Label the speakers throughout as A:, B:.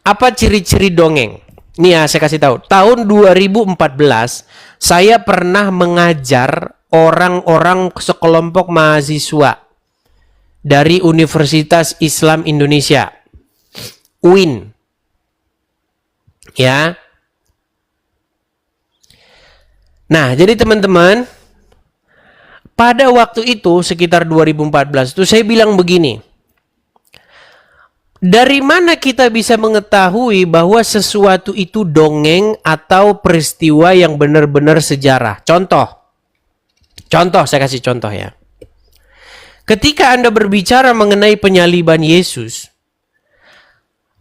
A: Apa ciri-ciri dongeng? Nih ya, saya kasih tahu. Tahun 2014, saya pernah mengajar orang-orang sekelompok mahasiswa dari Universitas Islam Indonesia, UIN. Ya. Nah, jadi teman-teman, pada waktu itu sekitar 2014 itu saya bilang begini. Dari mana kita bisa mengetahui bahwa sesuatu itu dongeng atau peristiwa yang benar-benar sejarah? Contoh, saya kasih contoh ya. Ketika Anda berbicara mengenai penyaliban Yesus,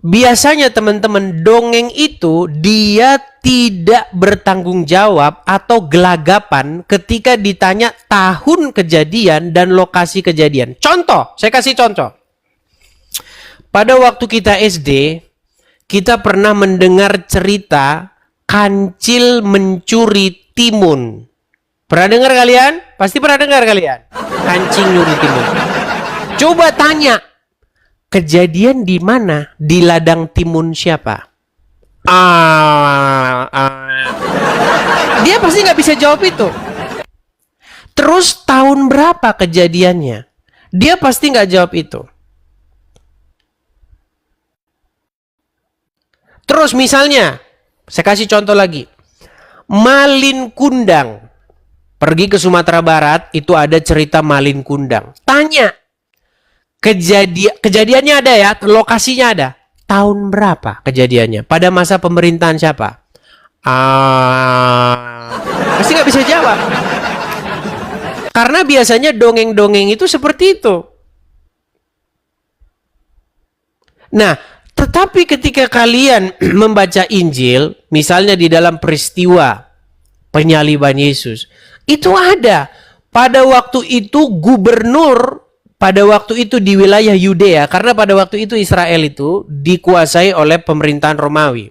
A: biasanya teman-teman, dongeng itu dia tidak bertanggung jawab atau gelagapan ketika ditanya tahun kejadian dan lokasi kejadian. Contoh, saya kasih contoh. Pada waktu kita SD, kita pernah mendengar cerita kancil mencuri timun. Pernah dengar kalian? Pasti pernah dengar kalian. Kancing nyuri timun. Coba tanya, kejadian di mana? Di ladang timun siapa? Dia pasti nggak bisa jawab itu. Terus tahun berapa kejadiannya? Dia pasti nggak jawab itu. Terus misalnya, saya kasih contoh lagi. Malin Kundang. Pergi ke Sumatera Barat, itu ada cerita Malin Kundang. Tanya, kejadiannya ada ya, lokasinya ada. Tahun berapa kejadiannya? Pada masa pemerintahan siapa? Pasti nggak bisa jawab. Karena biasanya dongeng-dongeng itu seperti itu. Nah, tetapi ketika kalian membaca Injil, misalnya di dalam peristiwa penyaliban Yesus, itu ada. Pada waktu itu gubernur, pada waktu itu di wilayah Yudea, karena pada waktu itu Israel itu dikuasai oleh pemerintahan Romawi.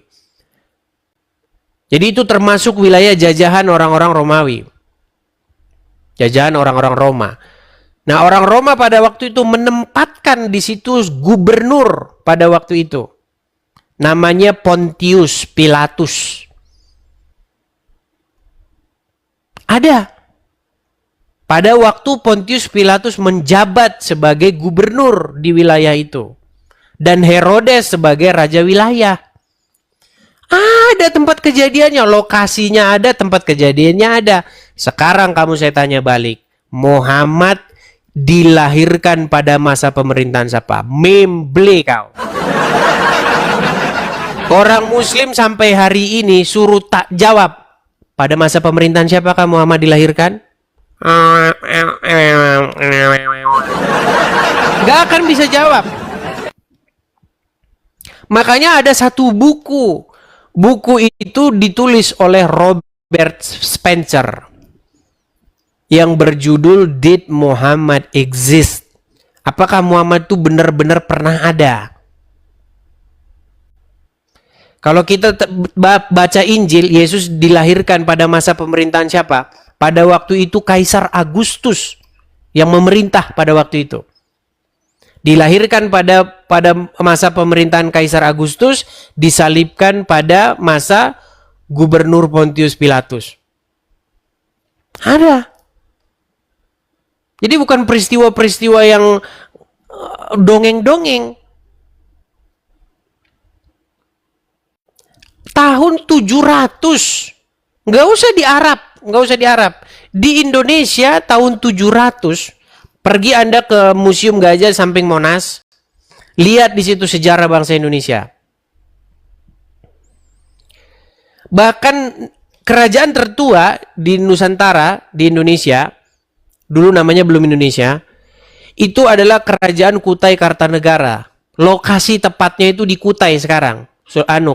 A: Jadi itu termasuk wilayah jajahan orang-orang Romawi. Jajahan orang-orang Roma. Nah, orang Roma pada waktu itu menempatkan di situ gubernur pada waktu itu. Namanya Pontius Pilatus. Ada. Pada waktu Pontius Pilatus menjabat sebagai gubernur di wilayah itu. Dan Herodes sebagai raja wilayah. Ada tempat kejadiannya, lokasinya ada, tempat kejadiannya ada. Sekarang kamu saya tanya balik. Muhammad dilahirkan pada masa pemerintahan siapa? Memble kau. Orang Muslim sampai hari ini suruh tak jawab. Pada masa pemerintahan siapakah Muhammad dilahirkan? Gak akan bisa jawab. Makanya ada satu buku. Buku itu ditulis oleh Robert Spencer. Yang berjudul Did Muhammad Exist? Apakah Muhammad itu benar-benar pernah ada? Kalau kita baca Injil, Yesus dilahirkan pada masa pemerintahan siapa? Pada waktu itu Kaisar Agustus yang memerintah pada waktu itu. Dilahirkan pada masa pemerintahan Kaisar Agustus, disalibkan pada masa Gubernur Pontius Pilatus. Ada. Jadi bukan peristiwa-peristiwa yang dongeng-dongeng. Tahun 700. Nggak usah di Arab. Nggak usah di Arab. Di Indonesia tahun 700. Pergi Anda ke Museum Gajah samping Monas. Lihat di situ sejarah bangsa Indonesia. Bahkan kerajaan tertua di Nusantara, di Indonesia, dulu namanya belum Indonesia, itu adalah Kerajaan Kutai Kartanegara. Lokasi tepatnya itu di Kutai sekarang,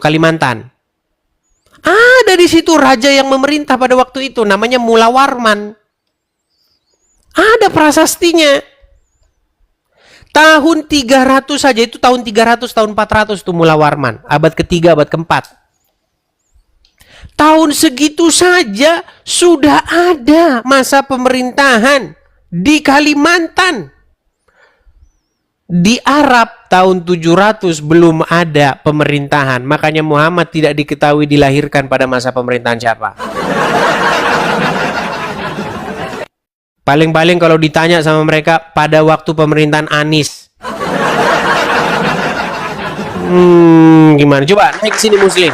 A: Kalimantan. Ada di situ raja yang memerintah pada waktu itu, namanya Mula Warman. Ada prasastinya. Tahun 300 saja, itu tahun 300, tahun 400 itu Mula Warman. Abad ketiga, abad keempat. Tahun segitu saja sudah ada masa pemerintahan di Kalimantan. Di Arab tahun 700 belum ada pemerintahan. Makanya Muhammad tidak diketahui dilahirkan pada masa pemerintahan siapa. Paling-paling kalau ditanya sama mereka pada waktu pemerintahan Anies. Gimana? Coba naik sini Muslim.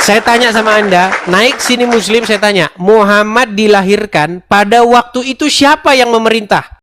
A: Saya tanya sama Anda, naik sini Muslim, saya tanya, Muhammad dilahirkan pada waktu itu siapa yang memerintah?